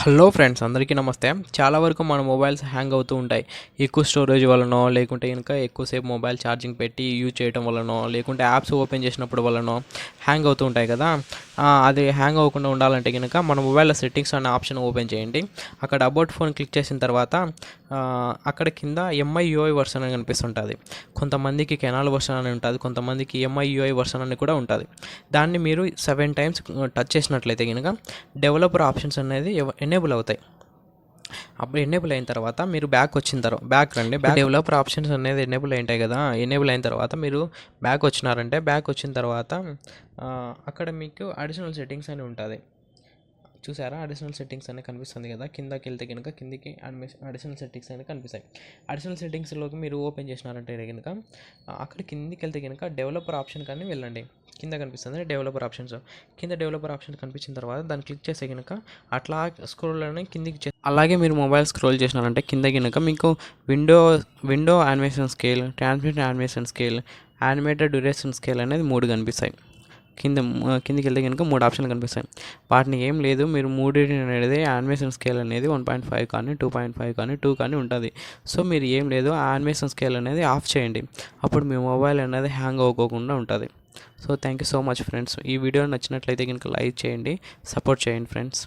Hello friends, అందరికీ నమస్తే. చాలా వరకు మన మొబైల్స్ హ్యాంగ్ అవుతూ ఉంటాయి. ఎక్కువ స్టోరేజ్ వలనో, లేకుంటే ఇంకా ఎక్కువసేపు మొబైల్ ఛార్జింగ్ పెట్టి యూజ్ చేయడం వలనో, లేకుంటే యాప్స్ ఓపెన్ చేసినప్పుడు వలనో హ్యాంగ్ అవుతూ ఉంటాయి కదా. అది హ్యాంగ్ అవ్వకుండా ఉండాలంటే కనుక మన మొబైల్లో సెట్టింగ్స్ అనే ఆప్షన్ ఓపెన్ చేయండి. అక్కడ అబౌట్ ఫోన్ క్లిక్ చేసిన తర్వాత అక్కడ కింద ఎంఐ యూఐ వర్షన్ అని కనిపిస్తుంటుంది. కొంతమందికి కెనాల్ వర్షన్ అని ఉంటుంది, కొంతమందికి ఎంఐ యూఐ వర్షన్ అని కూడా ఉంటుంది. దాన్ని మీరు 7 టైమ్స్ టచ్ చేసినట్లయితే కనుక డెవలపర్ ఆప్షన్స్ అనేది ఎనేబుల్ అవుతాయి. అప్పుడు ఎనేబుల్ అయిన తర్వాత మీరు బ్యాక్ రండి. డెవలపర్ ఆప్షన్స్ అనేది ఎనేబుల్ అయింటాయి కదా. ఎనేబుల్ అయిన తర్వాత మీరు బ్యాక్ వచ్చినారంటే బ్యాక్ వచ్చిన తర్వాత అక్కడ మీకు అడిషనల్ సెట్టింగ్స్ అని ఉంటుంది. చూసారా, అడిషనల్ సెట్టింగ్స్ అనేది కనిపిస్తుంది కదా. కిందకి వెళ్తే కనుక కిందికి అడిషనల్ సెట్టింగ్స్ అనేది కనిపిస్తాయి. అడిషనల్ సెట్టింగ్స్లోకి మీరు ఓపెన్ చేసినారంటే కనుక అక్కడ కిందికి వెళ్తే కనుక డెవలపర్ ఆప్షన్ కానీ వెళ్ళండి. కింద కనిపిస్తుంది డెవలపర్ ఆప్షన్స్. కింద డెవలపర్ ఆప్షన్ కనిపించిన తర్వాత దాన్ని క్లిక్ చేస్తే కనుక అట్లా స్క్రోల్ అనేది కిందికి అలాగే మీరు మొబైల్ స్క్రోల్ చేసినారంటే కింద కనుక మీకు window animation scale, transmit animation scale, animated duration scale అనేది 3 కనిపిస్తాయి. కిందికి వెళ్తే కనుక 3 ఆప్షన్లు కనిపిస్తాయి. వాటిని ఏం లేదు, మీరు 3 అనేది యానిమేషన్ స్కేల్ అనేది 1.5 కానీ 2.5 కానీ 2 కానీ ఉంటుంది. సో మీరు ఏం లేదు, ఆ యానిమేషన్ స్కేల్ అనేది ఆఫ్ చేయండి. అప్పుడు మీ మొబైల్ అనేది హ్యాంగ్ అవ్వకుండా ఉంటుంది. So thank you so much friends. ఈ వీడియో నచ్చినట్లయితే కనుక లైక్ చేయండి, సపోర్ట్ చేయండి ఫ్రెండ్స్.